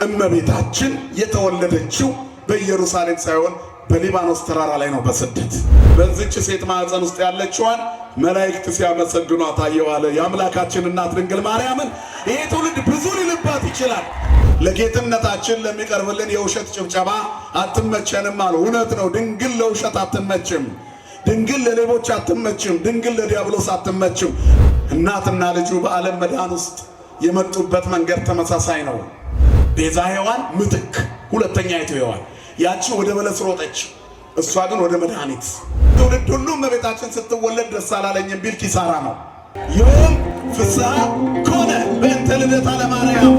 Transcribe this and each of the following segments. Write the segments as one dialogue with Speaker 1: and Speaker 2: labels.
Speaker 1: እመቤታችን የተወለደችው በኢየሩሳሌም ሳይሆን በሊባኖስ ተራራ ላይ ነው በስደት። በዚች ሴት ማዕፀን ውስጥ ያለችዋን መላእክት ሲያመሰግኗት አየዋለ የአምላካችን እናት ድንግል ማርያምን። ይሄ ትውልድ ብዙ ሊልባት ይችላል። ለጌትነታችን ለሚቀርብልን የውሸት ጭብጨባ አትመቸንም አሉ። እውነት ነው። ድንግል ለውሸት አትመችም። ድንግል ለሌቦች አትመችም። ድንግል ለዲያብሎስ አትመችም። እናትና ልጁ በዓለም መዳን ውስጥ የመጡበት መንገድ ተመሳሳይ ነው። ቤዛ ሔዋን ምትክ ሁለተኛይቱ ሔዋን ያቺ ወደ በለስ ሮጠች፣ እሷ ግን ወደ መድኃኒት። ትውልድ ሁሉ እመቤታችን ስትወለድ ደስ አላለኝም ቢል ኪሳራ ነው። ዮም ፍስሐ ኮነ በእንተ ልደታ ለማርያም።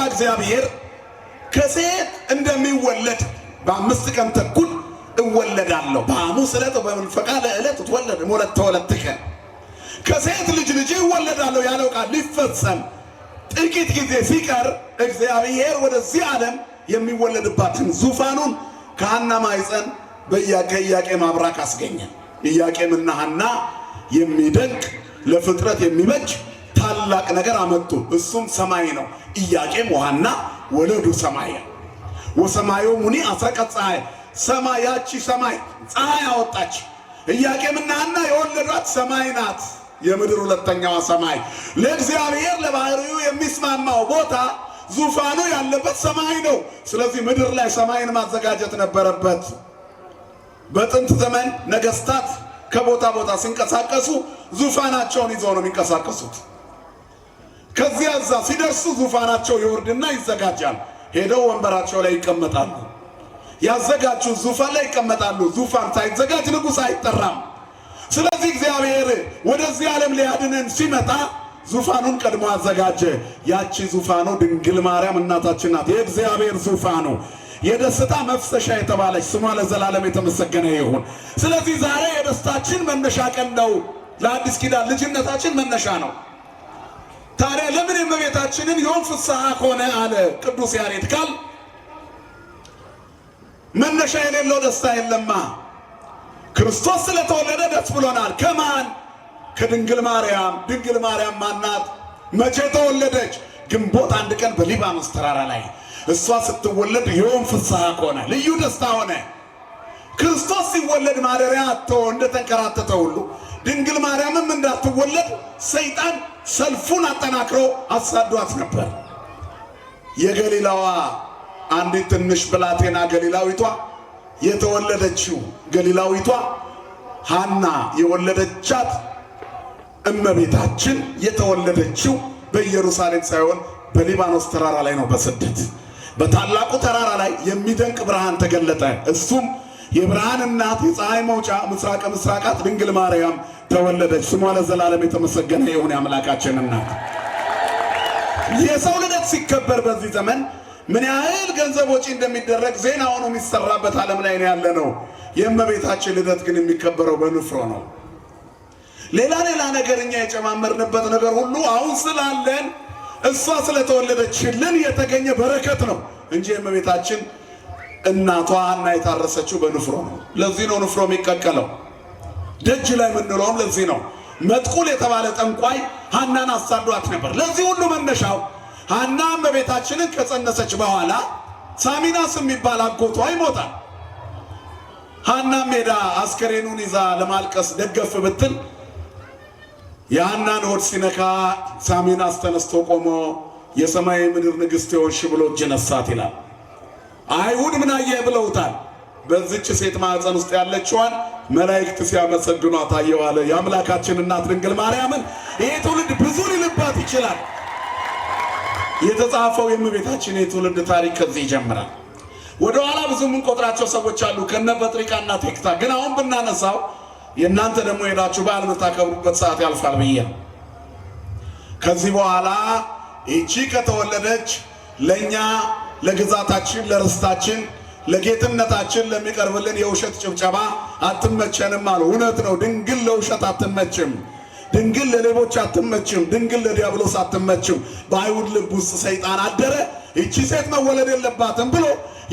Speaker 1: እግዚአብሔር ከሴት እንደሚወለድ በ5 ቀን ተኩል እወለዳለሁ በሐሙስ ዕለት በመንፈቃለ ዕለት ትወለድ ሞለት ተወለድከ ከሴት ልጅ እወለዳለሁ ያለው ቃል ሊፈጸም ጥቂት ጊዜ ሲቀር እግዚአብሔር ወደዚህ ዓለም የሚወለድባትን ዙፋኑን ከሐና ማኅፀን በኢያቄም አብራክ አስገኘ። ኢያቄምና ሐና የሚደንቅ ለፍጥረት የሚበጅ ታላቅ ነገር አመጡ። እሱም ሰማይ ነው። ኢያቄም ወሐና ወለዱ ሰማይ ወሰማዩ ሙኒ አስረቀት ፀሐይ። ሰማያቺ ሰማይ ፀሐይ አወጣች። ኢያቄምና ሐና የወለዷት ሰማይ ናት። የምድር ሁለተኛዋ ሰማይ። ለእግዚአብሔር ለባህሪው የሚስማማው ቦታ ዙፋኑ ያለበት ሰማይ ነው። ስለዚህ ምድር ላይ ሰማይን ማዘጋጀት ነበረበት። በጥንት ዘመን ነገስታት ከቦታ ቦታ ሲንቀሳቀሱ ዙፋናቸውን ይዘው ነው የሚንቀሳቀሱት። ከዚያ እዛ ሲደርሱ ዙፋናቸው ይወርድና ይዘጋጃል። ሄደው ወንበራቸው ላይ ይቀመጣሉ። ያዘጋጁ ዙፋን ላይ ይቀመጣሉ። ዙፋን ሳይዘጋጅ ንጉሥ አይጠራም። ስለዚህ እግዚአብሔር ወደዚህ ዓለም ሊያድነን ሲመጣ ዙፋኑን ቀድሞ አዘጋጀ። ያቺ ዙፋኑ ድንግል ማርያም እናታችን ናት። የእግዚአብሔር ዙፋኑ የደስታ መፍሰሻ የተባለች ስሟ ለዘላለም የተመሰገነ ይሁን። ስለዚህ ዛሬ የደስታችን መነሻ ቀን ነው። ለአዲስ ኪዳን ልጅነታችን መነሻ ነው። ታዲያ ለምን የእመቤታችንን ዮም ፍስሐ ኮነ አለ ቅዱስ ያሬድ? ካል መነሻ የሌለው ደስታ የለማ። ክርስቶስ ስለተወለደ ደስ ብሎናል። ከማን? ከድንግል ማርያም። ድንግል ማርያም ማናት? መቼ ተወለደች? ግንቦት 1 ቀን በሊባኖስ ተራራ ላይ እሷ ስትወለድ ዮም ፍስሐ ኮነ፣ ልዩ ደስታ ሆነ። ክርስቶስ ሲወለድ ማደሪያ አጥቶ እንደተንከራተተ ሁሉ ድንግል ማርያምም እንዳትወለድ ሰይጣን ሰልፉን አጠናክሮ አሳዷት ነበር። የገሊላዋ አንዲት ትንሽ ብላቴና ገሊላዊቷ የተወለደችው ገሊላዊቷ ሐና የወለደቻት እመቤታችን የተወለደችው በኢየሩሳሌም ሳይሆን በሊባኖስ ተራራ ላይ ነው በስደት። በታላቁ ተራራ ላይ የሚደንቅ ብርሃን ተገለጠ። እሱም የብርሃን እናት የፀሐይ መውጫ ምስራቀ ምስራቃት ድንግል ማርያም ተወለደች። ስሟ ለዘላለም የተመሰገነ ይሁን። የአምላካችን እናት። የሰው ልደት ሲከበር በዚህ ዘመን ምን ያህል ገንዘብ ወጪ እንደሚደረግ ዜና ሆኖ የሚሰራበት ዓለም ላይ ነው ያለ ነው። የእመቤታችን ልደት ግን የሚከበረው በንፍሮ ነው። ሌላ ነገር እኛ የጨማመርንበት ነገር ሁሉ አሁን ስላለን እሷ ስለተወለደችልን የተገኘ በረከት ነው እንጂ የእመቤታችን እናቷ ሐና የታረሰችው በንፍሮ ነው። ለዚህ ነው ንፍሮ የሚቀቀለው። ደጅ ላይ የምንለውም ለዚህ ነው። መጥቁል የተባለ ጠንቋይ ሐናን አሳዷት ነበር። ለዚህ ሁሉ መነሻው ሐና እመቤታችንን ከጸነሰች በኋላ ሳሚናስ የሚባል አጎቷ ይሞታል። ሐናም ሜዳ አስከሬኑን ይዛ ለማልቀስ ደገፍ ብትል የሐናን ሆድ ሲነካ ሳሚናስ ተነስቶ ቆሞ የሰማይ ምድር ንግሥት ሆንሽ ብሎ እጅ ነሳት ይላል። አይሁድ ምን አየህ ብለውታል። በዚች ሴት ማዕፀን ውስጥ ያለችዋን መላእክት ሲያመሰግኗት አየዋለ የአምላካችን እናት ድንግል ማርያምን። ይሄ ትውልድ ብዙ ሊልባት ይችላል። የተጻፈው የእመቤታችን የትውልድ ታሪክ ከዚህ ይጀምራል። ወደ ኋላ ብዙ የምንቆጥራቸው ሰዎች አሉ ከነ ጴጥሪቃና ቴክታ። ግን አሁን ብናነሳው የእናንተ ደግሞ ሄዳችሁ በዓል የምታከብሩበት ሰዓት ያልፋል ብዬ ነው። ከዚህ በኋላ ይቺ ከተወለደች ለእኛ ለግዛታችን ለርስታችን ለጌትነታችን ለሚቀርብልን የውሸት ጭብጨባ አትመቸንም አሉ። እውነት ነው። ድንግል ለውሸት አትመችም። ድንግል ለሌቦች አትመችም። ድንግል ለዲያብሎስ አትመችም። በአይሁድ ልብ ውስጥ ሰይጣን አደረ። ይቺ ሴት መወለድ የለባትም ብሎ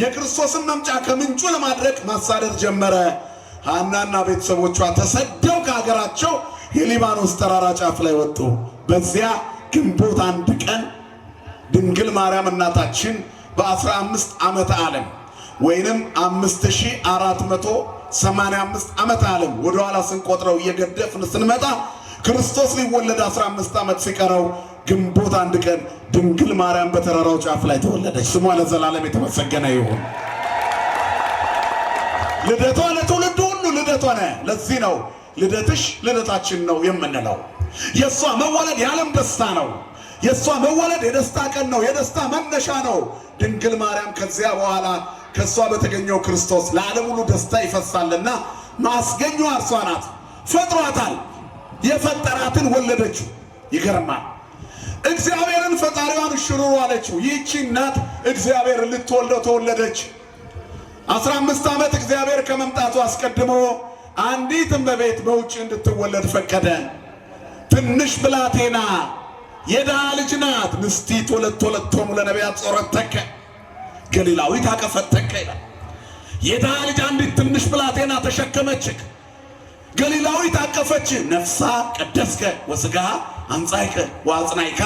Speaker 1: የክርስቶስን መምጫ ከምንጩ ለማድረግ ማሳደድ ጀመረ። ሐናና ቤተሰቦቿ ተሰደው ከሀገራቸው የሊባኖስ ተራራ ጫፍ ላይ ወጡ። በዚያ ግንቦት 1 ቀን ድንግል ማርያም እናታችን በ15 ዓመተ ዓለም ወይንም 5485 ዓመተ ዓለም ወደ ኋላ ስንቆጥረው እየገደፍን ስንመጣ ክርስቶስ ሊወለድ 15 ዓመት ሲቀረው ግንቦት 1 ቀን ድንግል ማርያም በተራራው ጫፍ ላይ ተወለደች። ስሟ ለዘላለም የተመሰገነ ይሁን። ልደቷ ለትውልድ ሁሉ ልደቷ ነው። ለዚህ ነው ልደትሽ ልደታችን ነው የምንለው። የሷ መወለድ የዓለም ደስታ ነው። የሷ መወለድ የደስታ ቀን ነው፣ የደስታ መነሻ ነው። ድንግል ማርያም ከዚያ በኋላ ከሷ በተገኘው ክርስቶስ ለዓለም ሁሉ ደስታ ይፈሳልና ማስገኘዋ እርሷ ናት። ፈጥሯታል። የፈጠራትን ወለደችው። ይገርማል። እግዚአብሔርን ፈጣሪዋን ሽሩሩ አለችው። ይህቺ እናት እግዚአብሔር ልትወልደው ተወለደች። 15 ዓመት እግዚአብሔር ከመምጣቱ አስቀድሞ አንዲት እመቤት በውጭ እንድትወለድ ፈቀደ። ትንሽ ብላቴና የድሃ ልጅ ናት። ንስቲት ወለቶሙ ለነቢያት ጾረተከ ገሊላዊት አቀፈተከ ይላል። የድሃ ልጅ አንዲት ትንሽ ብላቴና ተሸከመችክ፣ ገሊላዊት አቀፈች። ነፍሳ ቀደስከ ወስጋሃ አንጻይከ ወአጽናይካ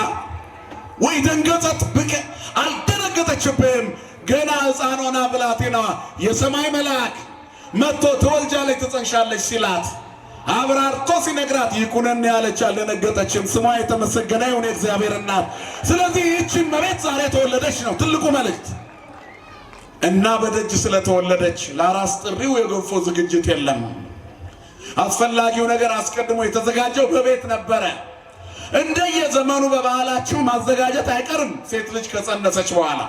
Speaker 1: ወይ ደንገጸት ብከ አልደነገጠችብህም። ገና ሕፃን ሆና ብላቴናዋ የሰማይ መልአክ መጥቶ ትወልጃለች ትጸንሻለች ሲላት አብራርቶ ሲነግራት ይኩነን ያለች አልደነገጠችም። ስሟ የተመሰገነ ይሁን እግዚአብሔር እናት። ስለዚህ ይህቺ እመቤት ዛሬ ተወለደች ነው ትልቁ መልእክት። እና በደጅ ስለተወለደች ለአራስ ጥሪው የገንፎ ዝግጅት የለም። አስፈላጊው ነገር አስቀድሞ የተዘጋጀው በቤት ነበረ። እንደየዘመኑ በባህላችሁ ማዘጋጀት አይቀርም ሴት ልጅ ከጸነሰች በኋላ።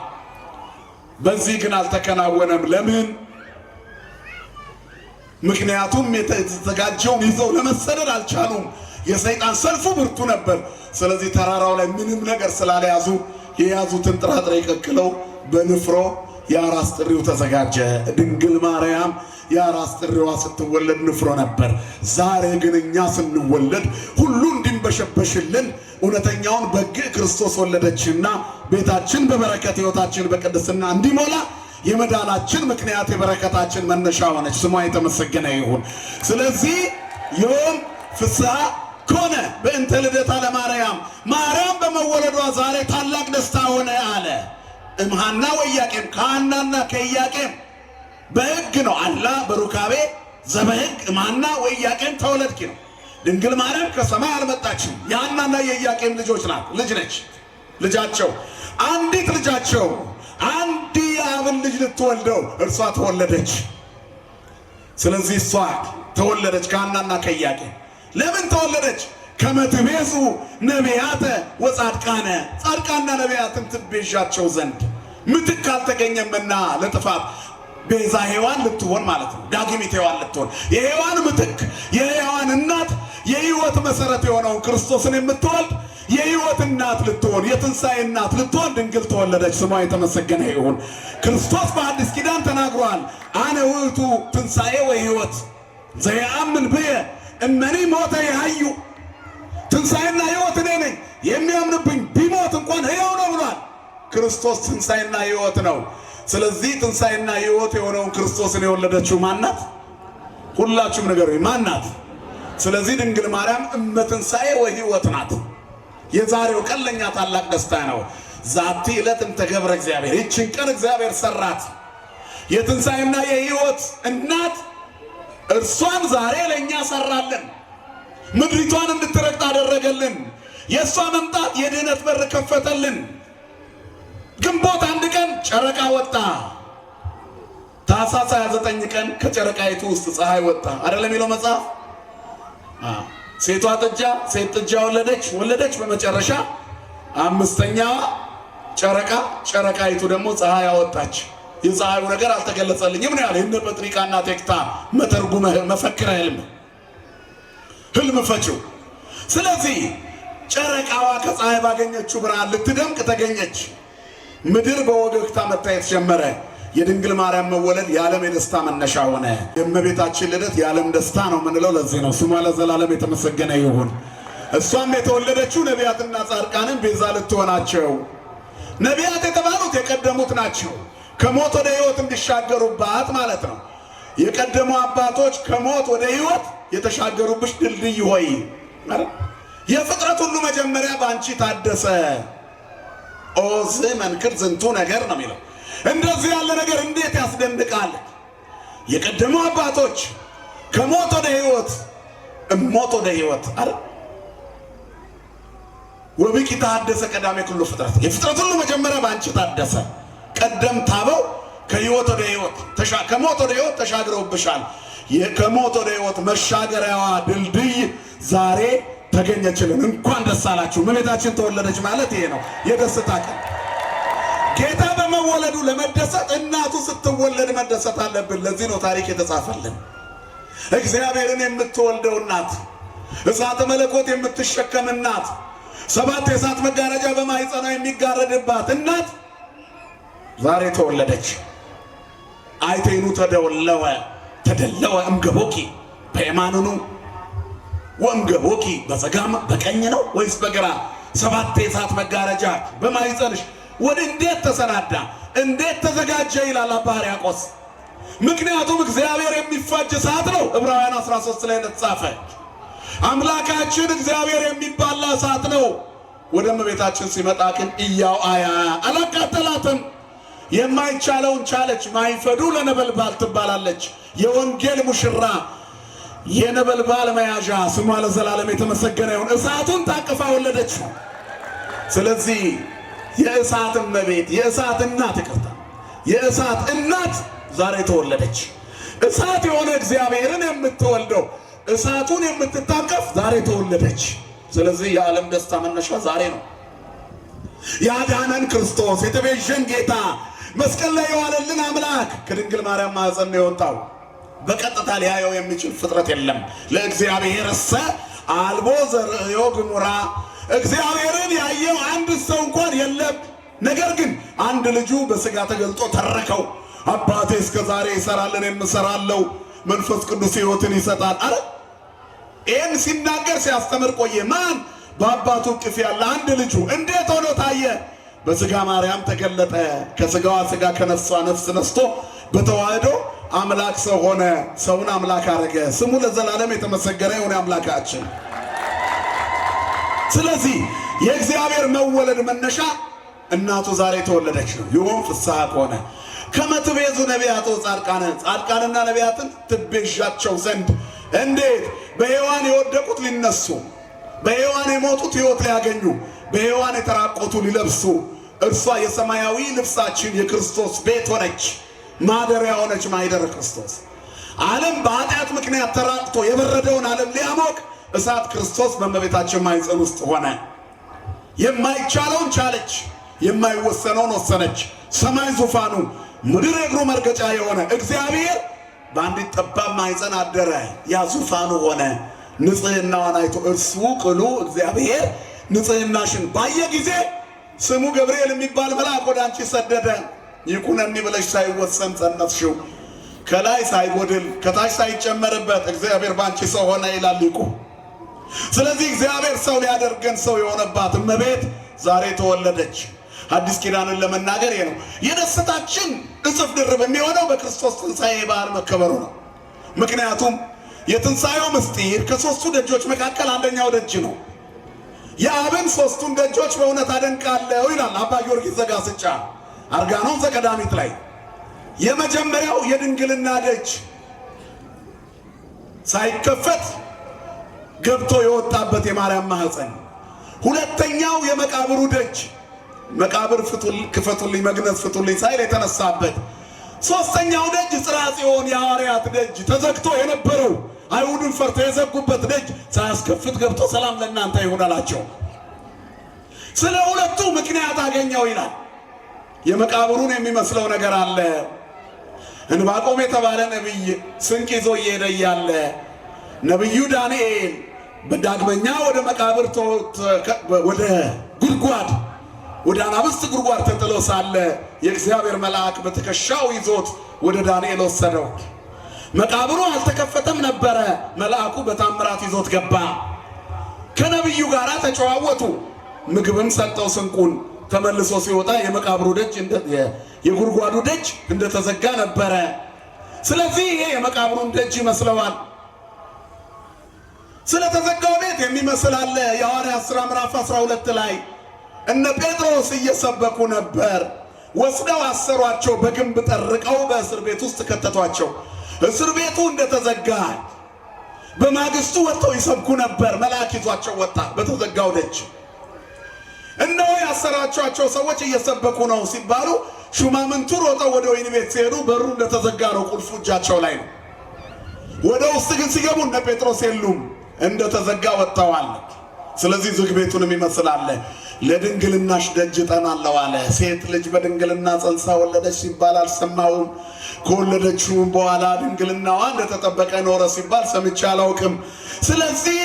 Speaker 1: በዚህ ግን አልተከናወነም። ለምን? ምክንያቱም የተዘጋጀውን ይዘው ለመሰደድ አልቻሉም። የሰይጣን ሰልፉ ብርቱ ነበር። ስለዚህ ተራራው ላይ ምንም ነገር ስላልያዙ የያዙትን ጥራጥሬ ቀቅለው በንፍሮ የአራስ ጥሪው ተዘጋጀ። ድንግል ማርያም የአራስ ጥሪዋ ስትወለድ ንፍሮ ነበር። ዛሬ ግን እኛ ስንወለድ ሁሉ እንዲንበሸበሽልን እውነተኛውን በግ ክርስቶስ ወለደችና ቤታችን በበረከት ሕይወታችን በቅድስና እንዲሞላ የመዳናችን ምክንያት የበረከታችን መነሻ ሆነች። ስሟ የተመሰገነ ይሁን። ስለዚህ ዮም ፍስሐ ኮነ በእንተ ልደታ ለማርያም፣ ማርያም በመወለዷ ዛሬ ታላቅ ደስታ ሆነ አለ። እምሃና ወኢያቄም፣ ከሐናና ከኢያቄም በሕግ ነው አላ በሩካቤ ዘበሕግ እምሃና ወኢያቄም ተወለድኪ ነው። ድንግል ማርያም ከሰማይ አልመጣችም። የሐናና የኢያቄም ልጆች ናት። ልጅ ነች። ልጃቸው አንዲት ልጃቸው አንድ የአብን ልጅ ልትወልደው እርሷ ተወለደች። ስለዚህ እሷ ተወለደች ከሐናና ከኢያቄም። ለምን ተወለደች? ከመትቤዙ ነቢያተ ወጻድቃነ፣ ጻድቃና ነቢያትን ትቤዣቸው ዘንድ ምትክ አልተገኘምና ለጥፋት ቤዛ ሔዋን ልትሆን ማለት ነው። ዳግሚት ሔዋን ልትሆን የሔዋን ምትክ የሔዋን እናት የሕይወት መሰረት የሆነውን ክርስቶስን የምትወልድ የሕይወት እናት ልትሆን የትንሣኤ እናት ልትሆን ድንግል ተወለደች። ስሟ የተመሰገነ ይሁን። ክርስቶስ በአዲስ ኪዳን ተናግሯል። አነ ውእቱ ትንሣኤ ወሕይወት ዘየአምን ብየ እመኒ ሞተ የሐዩ። ትንሣኤና ሕይወት እኔ ነኝ፣ የሚያምንብኝ ቢሞት እንኳን ሕያው ነው ብሏል። ክርስቶስ ትንሣኤና ሕይወት ነው። ስለዚህ ትንሣኤና ሕይወት የሆነውን ክርስቶስን የወለደችው ማናት? ሁላችሁም ንገሩኝ፣ ማናት? ስለዚህ ድንግል ማርያም እመ ትንሣኤ ወሕይወት ናት። የዛሬው ቀን ለኛ ታላቅ ደስታ ነው። ዛቲ ዕለት እንተ ገብረ እግዚአብሔር፣ ይህችን ቀን እግዚአብሔር ሰራት። የትንሣኤና የሕይወት እናት እርሷን ዛሬ ለኛ ሰራልን። ምድሪቷን እንድትረግጥ አደረገልን። የእሷ መምጣት የድህነት በር ከፈተልን። ግንቦት 1 ቀን ጨረቃ ወጣ። ታኅሳስ 29 ቀን ከጨረቃይቱ ውስጥ ፀሐይ ወጣ። አይደለም የሚለው መጽሐፍ? ሴቷ ጥጃ ሴት ጥጃ ወለደች። በመጨረሻ 5ኛዋ ጨረቃ፣ ጨረቃይቱ ደግሞ ፀሐይ አወጣች። የፀሐዩ ነገር አልተገለጸልኝም ነው ያለ እነ ጴጥሪቃና ቴክታ መተርጉመ መፈክረ ህልም ፈቺው። ስለዚህ ጨረቃዋ ከፀሐይ ባገኘችው ብርሃን ልትደምቅ ተገኘች። ምድር በወገግታ መታየት ጀመረ። የድንግል ማርያም መወለድ የዓለም የደስታ መነሻ ሆነ። የእመቤታችን ልደት የዓለም ደስታ ነው የምንለው ለዚህ ነው። ስሟ ለዘላለም የተመሰገነ ይሁን። እሷም የተወለደችው ነቢያትና ጻድቃንን ቤዛ ልትሆናቸው። ነቢያት የተባሉት የቀደሙት ናቸው፣ ከሞት ወደ ሕይወት እንዲሻገሩባት ማለት ነው። የቀደሙ አባቶች ከሞት ወደ ሕይወት የተሻገሩብሽ ድልድይ ሆይ የፍጥረት ሁሉ መጀመሪያ በአንቺ ታደሰ። ኦዝ መንክር ዝንቱ ነገር ነው የሚለው። እንደዚህ ያለ ነገር እንዴት ያስደንቃል! የቀደሙ አባቶች ከሞት ወደ ሕይወት እሞት ወደ ሕይወት አረ ወብኪ ታደሰ ቀዳሜ ኩሉ ፍጥረት፣ የፍጥረት ሁሉ መጀመሪያ ባንቺ ታደሰ። ቀደምት አበው ከሕይወት ወደ ሕይወት ከሞት ወደ ሕይወት ተሻግረውብሻል። ከሞት ወደ ሕይወት መሻገሪያዋ ድልድይ ዛሬ ተገኘችልን። እንኳን ደስ አላችሁ። እመቤታችን ተወለደች ማለት ይሄ ነው፣ የደስታ ቀን። ጌታ በመወለዱ ለመደሰት እናቱ ስትወለድ መደሰት አለብን። ለዚህ ነው ታሪክ የተጻፈልን። እግዚአብሔርን የምትወልደው እናት፣ እሳተ መለኮት የምትሸከም እናት፣ 7 የእሳት መጋረጃ በማኅፀኗ የሚጋረድባት እናት ዛሬ ተወለደች። አይቴኑ ተደለወ እምገቦኪ በየማንኑ ወእምገቦኪ በጸጋም በቀኝ ነው ወይስ በግራ? 7 የእሳት መጋረጃ በማኅፀንሽ ወደ እንዴት ተሰናዳ እንዴት ተዘጋጀ ይላል አባ ሕርያቆስ። ምክንያቱም እግዚአብሔር የሚፋጅ እሳት ነው። ዕብራውያን 13 ላይ እንደተጻፈ አምላካችን እግዚአብሔር የሚባላ እሳት ነው። ወደ እመቤታችን ሲመጣ ግን እያው አላቃጠላትም። የማይቻለውን ቻለች። ማይፈዱ ለነበልባል ትባላለች። የወንጌል ሙሽራ የነበልባል መያዣ ስሟ ለዘላለም የተመሰገነ ይሁን። እሳቱን ታቅፋ ወለደች። ስለዚህ የእሳት እመቤት የእሳት እናት የእሳት እናት ዛሬ ተወለደች። እሳት የሆነ እግዚአብሔርን የምትወልደው እሳቱን የምትታቀፍ ዛሬ ተወለደች። ስለዚህ የዓለም ደስታ መነሻ ዛሬ ነው። ያዳነን ክርስቶስ የተቤዠን ጌታ መስቀል ላይ የዋለልን አምላክ ከድንግል ማርያም ማኅፀን ነው የወጣው። በቀጥታ ሊያየው የሚችል ፍጥረት የለም። ለእግዚአብሔር እሰ አልቦ ዘርእዮ ግሙራ፣ እግዚአብሔርን ያየው አንድ ሰው እንኳን የለም። ነገር ግን አንድ ልጁ በሥጋ ተገልጦ ተረከው። አባቴ እስከ ዛሬ ይሰራልን የምሰራለው መንፈስ ቅዱስ ሕይወትን ይሰጣል አረ ይህን ሲናገር ሲያስተምር ቆየ። ማን? በአባቱ እቅፍ ያለ አንድ ልጁ እንዴት ሆኖ ታየ? በሥጋ ማርያም ተገለጠ። ከሥጋዋ ሥጋ ከነፍሷ ነፍስ ነስቶ በተዋህዶ አምላክ ሰው ሆነ። ሰውን አምላክ አረገ። ስሙ ለዘላለም የተመሰገነ ይሁን አምላካችን። ስለዚህ የእግዚአብሔር መወለድ መነሻ እናቱ ዛሬ ተወለደች ነው። ይሁን ፍስሐ ከሆነ ከመትቤዙ ነቢያቶ ጻድቃንና ነቢያትን ትቤዣቸው ዘንድ እንዴት? በሔዋን የወደቁት ሊነሱ፣ በሔዋን የሞቱት ሕይወት ሊያገኙ፣ በሔዋን የተራቆቱ ሊለብሱ። እርሷ የሰማያዊ ልብሳችን የክርስቶስ ቤት ሆነች፣ ማደሪያ ሆነች። ማይደረ ክርስቶስ ዓለም በኃጢአት ምክንያት ተራቅቶ የበረደውን ዓለም ሊያሞቅ እሳት ክርስቶስ በእመቤታችን ማኅፀን ውስጥ ሆነ። የማይቻለውን ቻለች፣ የማይወሰነውን ወሰነች። ሰማይ ዙፋኑ፣ ምድር የእግሩ መርገጫ የሆነ እግዚአብሔር በአንዲት ጠባብ ማኅፀን አደረ። ያ ዙፋኑ ሆነ። ንጽሕናዋን አይቶ እርሱ ቅሉ እግዚአብሔር ንጽሕናሽን ባየ ጊዜ ስሙ ገብርኤል የሚባል መልአክ ወደ አንቺ ሰደደ። ይኩነኒ ብለሽ ሳይወሰን ጸነስሽው። ከላይ ሳይጎድል ከታች ሳይጨመርበት እግዚአብሔር ባንቺ ሰው ሆነ ይላል ሊቁ። ስለዚህ እግዚአብሔር ሰው ሊያደርገን ሰው የሆነባት እመቤት ዛሬ ተወለደች። አዲስ ኪዳንን ለመናገር ይሄ ነው። የደስታችን እጥፍ ድርብ የሚሆነው በክርስቶስ ትንሣኤ በዓል መከበሩ ነው። ምክንያቱም የትንሣኤው ምስጢር ከሦስቱ ደጆች መካከል አንደኛው ደጅ ነው። የአብን ሦስቱን ደጆች በእውነት አደንቃለሁ ይላል አባ ጊዮርጊስ ዘጋስጫ አርጋኖን ዘቀዳሚት ላይ። የመጀመሪያው የድንግልና ደጅ ሳይከፈት ገብቶ የወጣበት የማርያም ማኅፀን። ሁለተኛው የመቃብሩ ደጅ መቃብር ክፈቱልኝ መግነዝ ፍቱልኝ ሳይል የተነሳበት። ሦስተኛው ደጅ ጽርሐ ጽዮን የሐዋርያት ደጅ ተዘግቶ የነበረው አይሁድን ፈርተው የዘጉበት ደጅ ሳያስከፍት ገብቶ ሰላም ለእናንተ ይሁን አላቸው። ስለ ሁለቱ ምክንያት አገኘው ይላል። የመቃብሩን የሚመስለው ነገር አለ። እንባቆም የተባለ ነቢይ ስንቅ ይዞ እየሄደ እያለ ነቢዩ ዳንኤል በዳግመኛ ወደ መቃብር ወደ ጉድጓድ ወደ አናብስት ጉድጓድ ተጥሎ ሳለ የእግዚአብሔር መልአክ በትከሻው ይዞት ወደ ዳንኤል ወሰደው። መቃብሩ አልተከፈተም ነበረ። መልአኩ በታምራት ይዞት ገባ። ከነቢዩ ጋር ተጨዋወቱ። ምግብም ሰጠው ስንቁን። ተመልሶ ሲወጣ የመቃብሩ ደጅ የጉድጓዱ ደጅ እንደተዘጋ ነበረ። ስለዚህ ይሄ የመቃብሩን ደጅ ይመስለዋል። ስለተዘጋው ቤት የሚመስል አለ። የሐዋርያት ሥራ ምዕራፍ 12 ላይ እነ ጴጥሮስ እየሰበኩ ነበር። ወስደው አሰሯቸው፣ በግንብ ጠርቀው በእስር ቤት ውስጥ ከተቷቸው። እስር ቤቱ እንደተዘጋ በማግስቱ ወጥተው ይሰብኩ ነበር። መልአክ ይዟቸው ወጣ በተዘጋው ደጅ። እነሆ ያሰራቸው ሰዎች እየሰበኩ ነው ሲባሉ ሹማምንቱ ሮጠው ወደ ወይን ቤት ሲሄዱ በሩ እንደተዘጋ ነው፣ ቁልፉ እጃቸው ላይ ነው። ወደ ውስጥ ግን ሲገቡ እነ ጴጥሮስ የሉም፣ እንደተዘጋ ወጥተዋል። ስለዚህ ዝግ ቤቱንም ይመስላል። ለድንግልናሽ ደጅ እጠናለሁ አለ። ሴት ልጅ በድንግልና ጸንሳ ወለደች ሲባል አልሰማሁም። ከወለደችውም በኋላ ድንግልናዋ እንደተጠበቀ ኖረ ሲባል ሰምቼ አላውቅም። ስለዚህ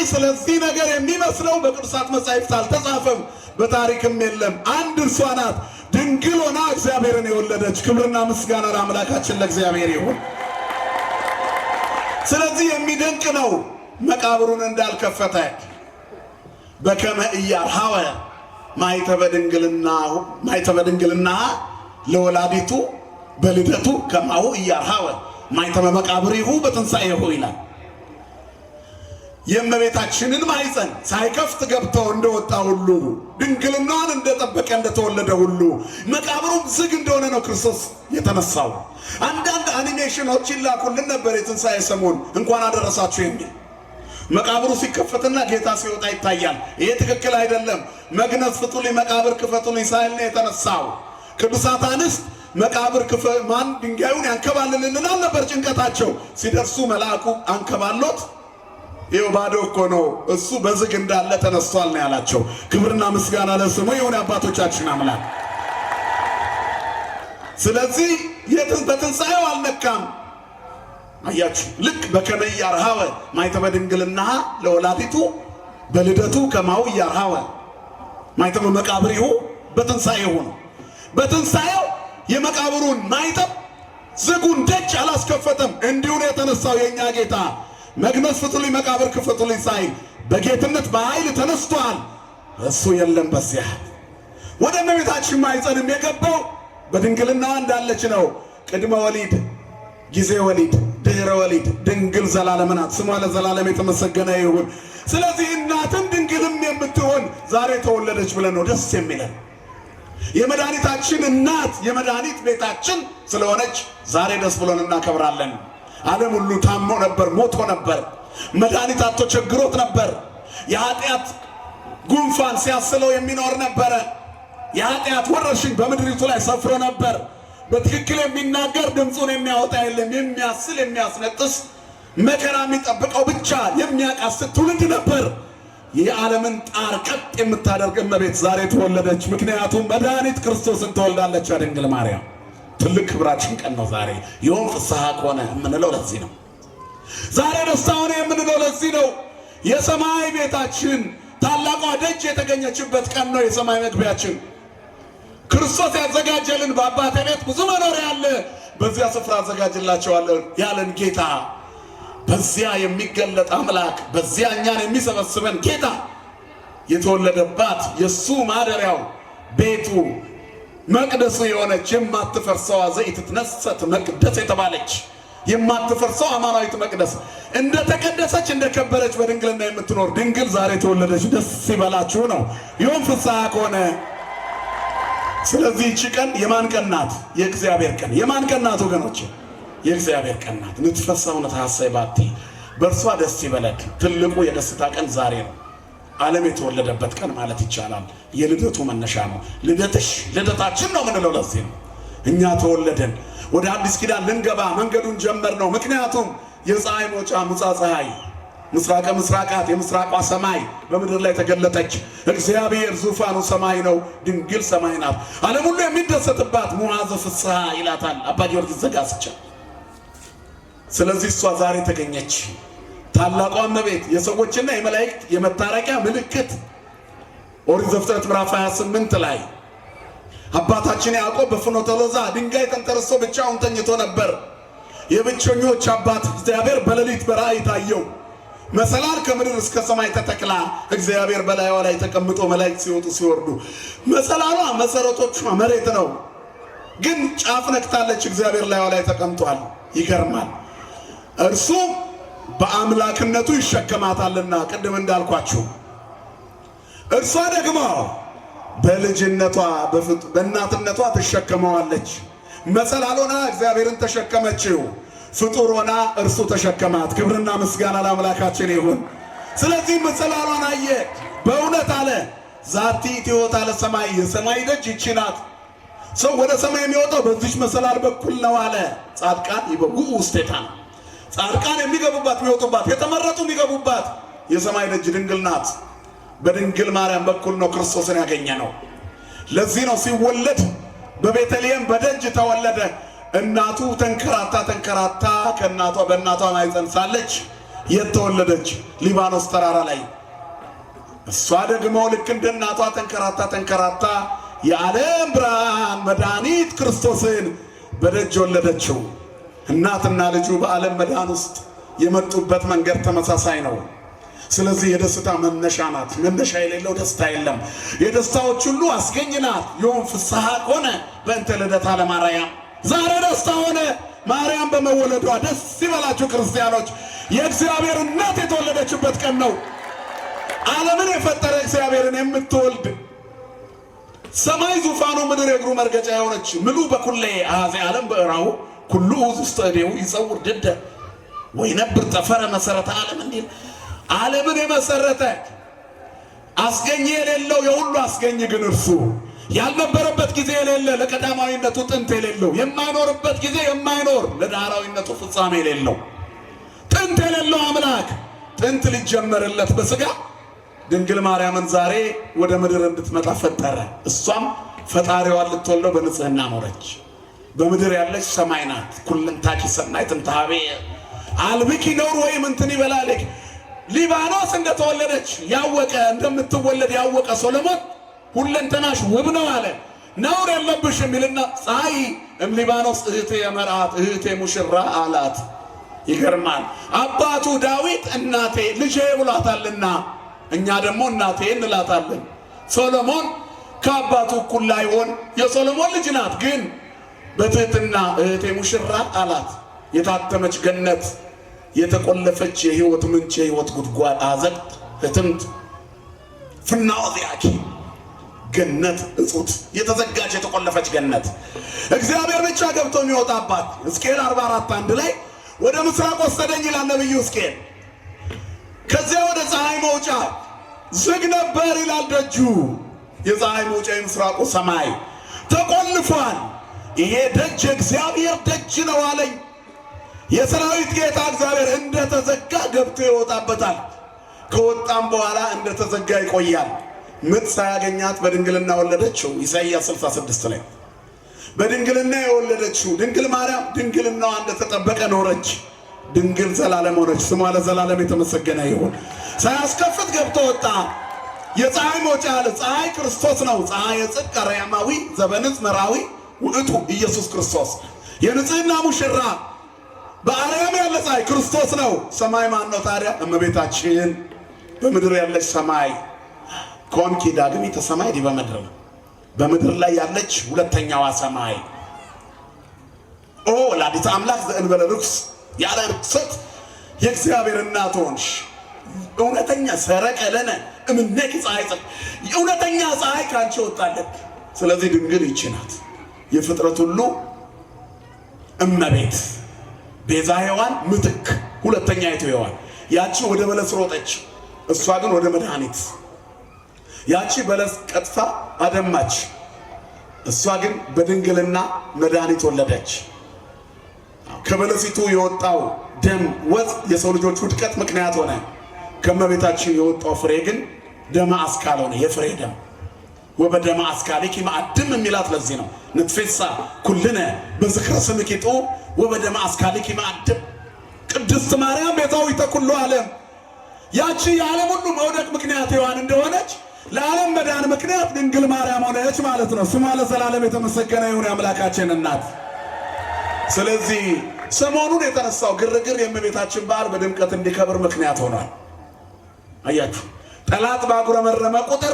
Speaker 1: ነገር የሚመስለው በቅዱሳት መጻሕፍት አልተጻፈም፣ በታሪክም የለም። አንድ እርሷ ናት፣ ድንግል ሆና እግዚአብሔርን የወለደች። ክብርና ምስጋና ለአምላካችን ለእግዚአብሔር ይሁን። ስለዚህ የሚደንቅ ነው። መቃብሩን እንዳልከፈተ በከመ ኢያርሃወ ማኅተመ ድንግልና ለወላዲቱ በልደቱ ከማሁ ኢያርሃወ ማኅተመ መቃብሪሁ በትንሣኤሁ ይላል። የእመቤታችንን ማኅፀን ሳይከፍት ገብተው እንደወጣ ሁሉ ድንግልናዋን እንደጠበቀ እንደተወለደ ሁሉ መቃብሩም ዝግ እንደሆነ ነው ክርስቶስ የተነሳው። አንዳንድ አኒሜሽኖች ይላኩልን ነበር የትንሣኤ ሰሞን እንኳን አደረሳችሁ የሚል። መቃብሩ ሲከፈትና ጌታ ሲወጣ ይታያል። ይሄ ትክክል አይደለም። መግነዝ ፍቱልኝ፣ መቃብር ክፈቱልኝ ሳይል ነው የተነሳው። ቅዱሳት አንስት መቃብር ማን ድንጋዩን ያንከባልልልናል ነበር ጭንቀታቸው። ሲደርሱ መልአኩ አንከባሎት ይኸው ባዶ እኮ ነው፣ እሱ በዝግ እንዳለ ተነስቷል ነው ያላቸው። ክብርና ምስጋና ለስሙ ይሁን አባቶቻችን አምላክ። ስለዚህ በትንሣኤው አልነካም። አያችሁ፣ ልክ በከመ ኢያርሃወ ማኅተመ ድንግልናሃ ለወላዲቱ በልደቱ ከማሁ ኢያርሃወ ማኅተመ መቃብሪሁ በትንሣኤሁ ነው። በትንሣኤው የመቃብሩን ማኅተም ዝጉን ደጅ አላስከፈተም። እንዲሁ ነው የተነሳው የእኛ ጌታ። መግነዝ ፍቱልኝ፣ መቃብር ክፈቱልኝ ሳይል በጌትነት በኃይል ተነስቷል። እሱ የለም በዚያ። ወደ እመቤታችን ማኅፀንም የገባው በድንግልናዋ እንዳለች ነው። ቅድመ ወሊድ፣ ጊዜ ወሊድ፣ ድህረ ወሊድ ድንግል ዘላለም ናት። ስሟ ለዘላለም የተመሰገነ ይሁን። ስለዚህ እናትም ድንግልም የምትሆን ዛሬ ተወለደች ብለን ነው ደስ የሚለን። የመድኃኒታችን እናት የመድኃኒት ቤታችን ስለሆነች ዛሬ ደስ ብሎን እናከብራለን። ዓለም ሁሉ ታሞ ነበር፣ ሞቶ ነበር፣ መድኃኒት አጥቶ ቸግሮት ነበር። የኃጢአት ጉንፋን ሲያስለው የሚኖር ነበረ። የኃጢአት ወረርሽኝ በምድሪቱ ላይ ሰፍሮ ነበር። በትክክል የሚናገር ድምፁን የሚያወጣ የለም። የሚያስል የሚያስነጥስ መከራ የሚጠብቀው ብቻ የሚያቃስት ትውልድ ነበር። የዓለምን ጣር ቀጥ የምታደርግ እመቤት ዛሬ ተወለደች። ምክንያቱም መድኃኒት ክርስቶስን ተወልዳለች ድንግል ማርያም። ትልቅ ክብራችን ቀን ነው ዛሬ። ይሁን ፍስሐ ከሆነ የምንለው ለዚህ ነው። ዛሬ ደስታ ሆነ የምንለው ለዚህ ነው። የሰማይ ቤታችን ታላቋ ደጅ የተገኘችበት ቀን ነው። የሰማይ መግቢያችን ክርስቶስ ያዘጋጀልን በአባቴ ቤት ብዙ መኖሪያ አለ፣ በዚያ ስፍራ አዘጋጅላቸዋለሁ ያለን ጌታ፣ በዚያ የሚገለጥ አምላክ፣ በዚያ እኛን የሚሰበስበን ጌታ የተወለደባት የእሱ ማደሪያው ቤቱ መቅደሱ የሆነች የማትፈርሰዋ ዘኢትትነሰት መቅደስ የተባለች የማትፈርሰው አማናዊት መቅደስ እንደተቀደሰች እንደከበረች በድንግልና የምትኖር ድንግል ዛሬ ተወለደች። ደስ ይበላችሁ ነው ይሁን ፍስሐ ከሆነ። ስለዚህ እቺ ቀን የማን ቀን ናት? የእግዚአብሔር ቀን። የማን ቀን ናት ወገኖች? የእግዚአብሔር ቀን ናት። ንትፈሳው ነታሰይ ባቲ በእርሷ ደስ ይበለድ። ትልቁ የደስታ ቀን ዛሬ ነው። ዓለም የተወለደበት ቀን ማለት ይቻላል። የልደቱ መነሻ ነው። ልደትሽ ልደታችን ነው ምንለው ለዚህ ነው። እኛ ተወለደን ወደ አዲስ ኪዳን ልንገባ መንገዱን ጀመር ነው። ምክንያቱም የፀሐይ መውጫ ሙፃ ፀሐይ ምስራቀ ምስራቃት የምስራቋ ሰማይ በምድር ላይ ተገለጠች። እግዚአብሔር ዙፋኑ ሰማይ ነው፣ ድንግል ሰማይ ናት። ዓለም ሁሉ የሚደሰትባት ሙዓዘ ፍስሐ ይላታል አባ ጊዮርጊስ ዘጋስጫ። ስለዚህ እሷ ዛሬ ተገኘች። ታላቋ እመቤት የሰዎችና የመላእክት የመታረቂያ ምልክት። ኦሪት ዘፍጥረት ምዕራፍ 28 ላይ አባታችን ያዕቆብ በፍኖተ ሎዛ ድንጋይ ተንተርሶ ብቻውን ተኝቶ ነበር። የብቸኞች አባት እግዚአብሔር በሌሊት በራእይ ታየው። መሰላል ከምድር እስከ ሰማይ ተተክላ እግዚአብሔር በላይዋ ላይ ተቀምጦ መላእክት ሲወጡ ሲወርዱ፣ መሰላሏ መሰረቶቿ መሬት ነው፣ ግን ጫፍ ነክታለች። እግዚአብሔር ላይዋ ላይ ተቀምጧል። ይገርማል። እርሱ በአምላክነቱ ይሸከማታልና ቅድም እንዳልኳችሁ፣ እርሷ ደግሞ በልጅነቷ በእናትነቷ ትሸከመዋለች። መሰላል ሆና እግዚአብሔርን ተሸከመችው። ፍጡር ሆና እርሱ ተሸከማት። ክብርና ምስጋና ለአምላካችን ይሁን። ስለዚህ መሰላሏን አየ። በእውነት አለ ዛቲ ትወጣ ለሰማይ፣ የሰማይ ደጅ ይህች ናት። ሰው ወደ ሰማይ የሚወጣው በዚች መሰላል በኩል ነው አለ። ጻድቃን ይበጉ ውስቴታ፣ ጻድቃን የሚገቡባት የሚወጡባት፣ የተመረጡ የሚገቡባት የሰማይ ደጅ ድንግል ናት። በድንግል ማርያም በኩል ነው ክርስቶስን ያገኘ ነው። ለዚህ ነው ሲወለድ በቤተልሔም በደጅ ተወለደ። እናቱ ተንከራታ ከእናቷ በእናቷ ማኅፀን ሳለች የተወለደች ሊባኖስ ተራራ ላይ፣ እሷ ደግሞ ልክ እንደ እናቷ ተንከራታ የዓለም ብርሃን መድኃኒት ክርስቶስን በደጅ ወለደችው። እናትና ልጁ በዓለም መዳን ውስጥ የመጡበት መንገድ ተመሳሳይ ነው። ስለዚህ የደስታ መነሻ ናት። መነሻ የሌለው ደስታ የለም። የደስታዎች ሁሉ አስገኝ ናት። ዮም ፍስሐ ሆነ በእንተ ልደታ ለማርያም፣ ዛሬ ደስታ ሆነ ማርያም በመወለዷ። ደስ ይበላችሁ ክርስቲያኖች፣ የእግዚአብሔር እናት የተወለደችበት ቀን ነው። ዓለምን የፈጠረ እግዚአብሔርን የምትወልድ ሰማይ ዙፋኑ ምድር የእግሩ መርገጫ የሆነች ምሉ በኩሌ አኀዜ ዓለም በእራሁ ኩሉ ውስጥ እዴሁ ይጸውር ድደ ወይነብር ጠፈረ መሰረተ ዓለም እንዲል ዓለምን የመሰረተ አስገኝ የሌለው የሁሉ አስገኝ ግን እርሱ ያልነበረበት ጊዜ የሌለ ለቀዳማዊነቱ ጥንት የሌለው የማይኖርበት ጊዜ የማይኖር ለዳህራዊነቱ ፍጻሜ የሌለው ጥንት የሌለው አምላክ ጥንት ሊጀመርለት በሥጋ ድንግል ማርያምን ዛሬ ወደ ምድር እንድትመጣ ፈጠረ። እሷም ፈጣሪዋን ልትወልደው በንጽህና ኖረች። በምድር ያለች ሰማይ ናት። ኩልንታኪ ሰናይ ትንታቤ አልብኪ ነውር ወይም እንትን ይበላልክ። ሊባኖስ እንደተወለደች ያወቀ እንደምትወለድ ያወቀ ሶሎሞን ሁለንተናሽ ውብ ነው አለ። ነውር የለብሽ የሚልና ፀሐይ እምሊባኖስ እህቴ የመርዓት እህቴ ሙሽራ አላት። ይገርማል። አባቱ ዳዊት እናቴ ልጄ ብሏታልና እኛ ደግሞ እናቴ እንላታለን። ሶሎሞን ከአባቱ እኩል ላይሆን የሶሎሞን ልጅ ናት፣ ግን በትህትና እህቴ ሙሽራ አላት። የታተመች ገነት፣ የተቆለፈች የሕይወት ምንጭ፣ የሕይወት ጉድጓድ አዘቅት ህትምት ፍናወዚያኪ ገነት እጹት የተዘጋች የተቆለፈች ገነት እግዚአብሔር ብቻ ገብቶ የሚወጣባት። ሕዝቅኤል 44:1 ላይ ወደ ምስራቅ ወሰደኝ ይላል ነብዩ ሕዝቅኤል። ከዚያ ወደ ፀሐይ መውጫ ዝግ ነበር ይላል ደጁ። የፀሐይ መውጫ የምስራቁ ሰማይ ተቆልፏል። ይሄ ደጅ እግዚአብሔር ደጅ ነው አለኝ። የሰራዊት ጌታ እግዚአብሔር እንደተዘጋ ገብቶ ይወጣበታል። ከወጣም በኋላ እንደተዘጋ ይቆያል። ምጥ ሳያገኛት በድንግልና ወለደችው። ኢሳይያስ 66 ላይ በድንግልና የወለደችው ድንግል ማርያም ድንግልናዋ እንደተጠበቀ ኖረች። ድንግል ዘላለም ሆነች። ስሟ ለዘላለም የተመሰገነ ይሁን። ሳያስከፍት ገብቶ ወጣ። የፀሐይ መውጫ ያለ ፀሐይ ክርስቶስ ነው። ፀሐይ የጽድቅ አርያማዊ ዘበንጽ መራዊ ውእቱ ኢየሱስ ክርስቶስ የንጽህና ሙሽራ በአርያም ያለ ፀሐይ ክርስቶስ ነው። ሰማይ ማን ነው ታዲያ? እመቤታችን። በምድር ያለች ሰማይ ኮንኪ ዳግሚተ ሰማይ ዲበ ምድር፣ በምድር ላይ ያለች ሁለተኛዋ ሰማይ። ኦ ወላዲተ አምላክ ዘእንበለ ርኩስ፣ ያለ ርኩሰት የእግዚአብሔር እናት ሆንሽ። እውነተኛ ሰረቀ ለነ እምኔኪ ፀሐይ ጽድቅ፣ እውነተኛ ፀሐይ ካንቺ ወጣለት። ስለዚህ ድንግል ይህች ናት የፍጥረት ሁሉ እመቤት፣ ቤዛ ሔዋን ምትክ፣ ሁለተኛ ይቱ ሔዋን። ያቺ ወደ በለስ ሮጠች፣ እሷ ግን ወደ መድኃኒት። ያቺ በለስ ቀጥፋ አደማች፣ እሷ ግን በድንግልና መድኃኒት ወለደች። ከበለሲቱ የወጣው ደም ወጥ የሰው ልጆች ውድቀት ምክንያት ሆነ። ከመቤታችን የወጣው ፍሬ ግን ደመ አስካል ሆነ፣ የፍሬ ደም። ወበደመ አስካልኪ ማዕድም የሚላት ለዚህ ነው። ንትፌሳ ኩልነ በዝክረ ስምኪ ጡብ ወበደመ አስካልኪ ማዕድም። ቅድስት ማርያም ቤዛዊተ ኩሉ ዓለም። ያቺ የዓለም ሁሉ መውደቅ ምክንያት ሔዋን እንደሆነች ለዓለም መዳን ምክንያት ድንግል ማርያም ሆነች ማለት ነው። ስሟ ለዘላለም የተመሰገነ ይሁን የአምላካችን እናት። ስለዚህ ሰሞኑን የተነሳው ግርግር የእመቤታችን በዓል በድምቀት እንዲከብር ምክንያት ሆኗል። አያችሁ፣ ጠላት ባጉረመረመ ቁጥር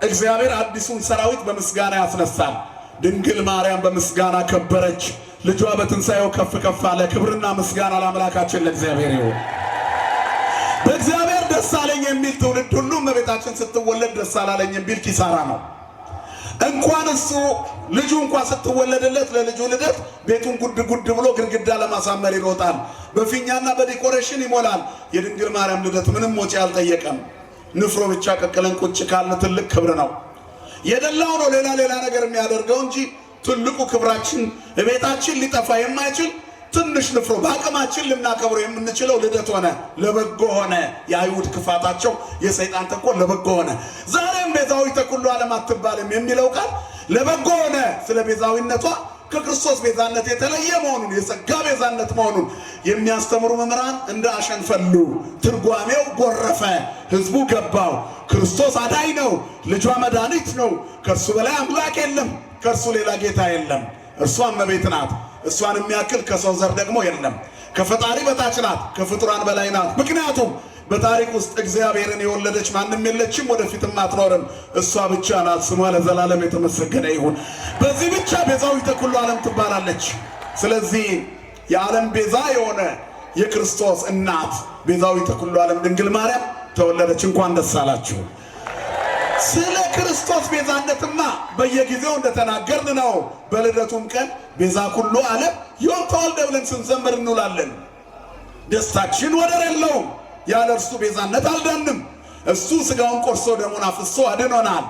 Speaker 1: እግዚአብሔር አዲሱን ሰራዊት በምስጋና ያስነሳል። ድንግል ማርያም በምስጋና ከበረች። ልጇ በትንሣኤው ከፍ ከፍ አለ። ክብርና ምስጋና ለአምላካችን ለእግዚአብሔር ይሁን። በእግዚአብሔር ደስ አለኝ የሚል ትውልድ ሁሉ እመቤታችን ስትወለድ ደስ አላለኝ የሚል ኪሳራ ነው። እንኳን እሱ ልጁ እንኳን ስትወለድለት ለልጁ ልደት ቤቱን ጉድ ጉድ ብሎ ግድግዳ ለማሳመር ይሮጣል። በፊኛና በዲኮሬሽን ይሞላል። የድንግል ማርያም ልደት ምንም ወጪ አልጠየቀም። ንፍሮ ብቻ ቀቅለን ቁጭ ካልን ትልቅ ክብር ነው። የደላው ነው ሌላ ነገር የሚያደርገው እንጂ ትልቁ ክብራችን ቤታችን ሊጠፋ የማይችል ትንሽ ንፍሮ በአቅማችን ልናከብረው የምንችለው ልደት ሆነ፣ ለበጎ ሆነ። የአይሁድ ክፋታቸው የሰይጣን ተንኮል ለበጎ ሆነ። ዛሬም ቤዛዊተ ኩሉ ዓለም አትባልም የሚለው ቃል ለበጎ ሆነ። ስለ ቤዛዊነቷ ከክርስቶስ ቤዛነት የተለየ መሆኑን የጸጋ ቤዛነት መሆኑን የሚያስተምሩ መምህራን እንደ አሸን ፈሉ። ትርጓሜው ጎረፈ፣ ህዝቡ ገባው። ክርስቶስ አዳኝ ነው፣ ልጇ መድኃኒት ነው። ከእርሱ በላይ አምላክ የለም፣ ከእርሱ ሌላ ጌታ የለም። እርሷ እመቤት ናት። እሷን የሚያክል ከሰው ዘር ደግሞ የለም። ከፈጣሪ በታች ናት፣ ከፍጡራን በላይ ናት። ምክንያቱም በታሪክ ውስጥ እግዚአብሔርን የወለደች ማንም የለችም፣ ወደፊትም አትኖርም። እሷ ብቻ ናት። ስሟ ለዘላለም የተመሰገነ ይሁን። በዚህ ብቻ ቤዛዊተ ኩሉ ዓለም ትባላለች። ስለዚህ የዓለም ቤዛ የሆነ የክርስቶስ እናት ቤዛዊተ ኩሉ ዓለም ድንግል ማርያም ተወለደች። እንኳን ደስ አላችሁ። ስለ ክርስቶስ ቤዛነትማ በየጊዜው እንደተናገርን ነው። በልደቱም ቀን ቤዛ ኩሉ ዓለም ዮም ተወልደ ብለን ስንዘምር እንውላለን። ደስታችን ወደር የለውም። ያለ እርሱ ቤዛነት አልዳንም። እሱ ሥጋውን ቆርሶ ደሙን አፍሶ አድኖናል።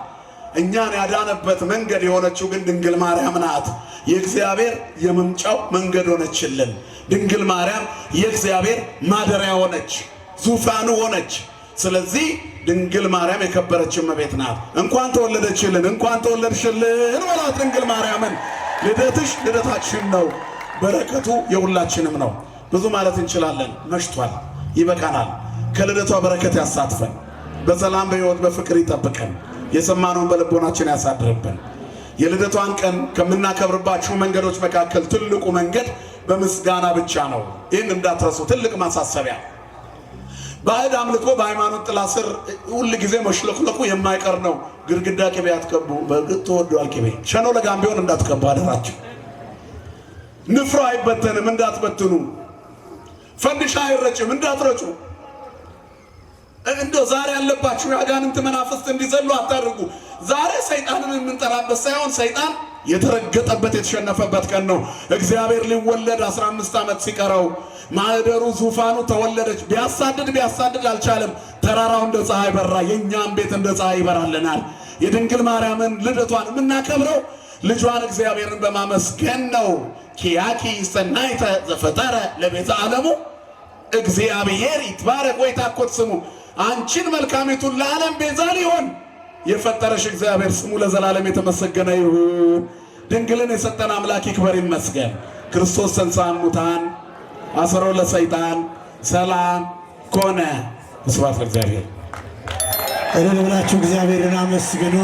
Speaker 1: እኛን ያዳነበት መንገድ የሆነችው ግን ድንግል ማርያም ናት። የእግዚአብሔር የመምጫው መንገድ ሆነችልን። ድንግል ማርያም የእግዚአብሔር ማደሪያ ሆነች፣ ዙፋኑ ሆነች። ስለዚህ ድንግል ማርያም የከበረች እመቤት ናት። እንኳን ተወለደችልን፣ እንኳን ተወለድሽልን በላት ድንግል ማርያምን። ልደትሽ ልደታችን ነው፣ በረከቱ የሁላችንም ነው። ብዙ ማለት እንችላለን፣ መሽቷል፣ ይበቃናል። ከልደቷ በረከት ያሳትፈን፣ በሰላም በሕይወት በፍቅር ይጠብቀን፣ የሰማነውን በልቦናችን ያሳድርብን። የልደቷን ቀን ከምናከብርባቸው መንገዶች መካከል ትልቁ መንገድ በምስጋና ብቻ ነው። ይህን እንዳትረሱ፣ ትልቅ ማሳሰቢያ። ባዕድ አምልኮ በሃይማኖት ጥላ ስር ሁል ጊዜ መሽለክለኩ የማይቀር ነው። ግድግዳ ቅቤ አትቀቡ። በእርግጥ ተወዷል ቅቤ። ሸኖ ለጋም ቢሆን እንዳትቀቡ አደራችሁ። ንፍሮ አይበተንም፣ እንዳትበትኑ። ፈንዲሻ አይረጭም፣ እንዳትረጩ። እንደው ዛሬ ያለባችሁ የአጋንንት መናፍስት እንዲዘሉ አታድርጉ። ዛሬ ሰይጣንን የምንጠራበት ሳይሆን ሰይጣን የተረገጠበት የተሸነፈበት ቀን ነው። እግዚአብሔር ሊወለድ 15 ዓመት ሲቀረው ማህደሩ ዙፋኑ ተወለደች። ቢያሳድድ አልቻለም። ተራራው እንደ ፀሐይ በራ። የእኛም ቤት እንደ ፀሐይ ይበራልናል። የድንግል ማርያምን ልደቷን የምናከብረው ልጇን እግዚአብሔርን በማመስገን ነው። ኪያኪ ሰናይተ ዘፈጠረ ለቤዛ ዓለሙ እግዚአብሔር ይትባረክ ወይታኮት ስሙ። አንቺን መልካሚቱን ለዓለም ቤዛ ሊሆን የፈጠረሽ እግዚአብሔር ስሙ ለዘላለም የተመሰገነ ይሁን። ድንግልን የሰጠን አምላክ ይክበር ይመስገን። ክርስቶስ ተንሥአ እሙታን አሰሮ ለሰይጣን ሰላም ኮነ። ስብሐት ለእግዚአብሔር።
Speaker 2: እልል ብላችሁ እግዚአብሔርን አመስግኑ።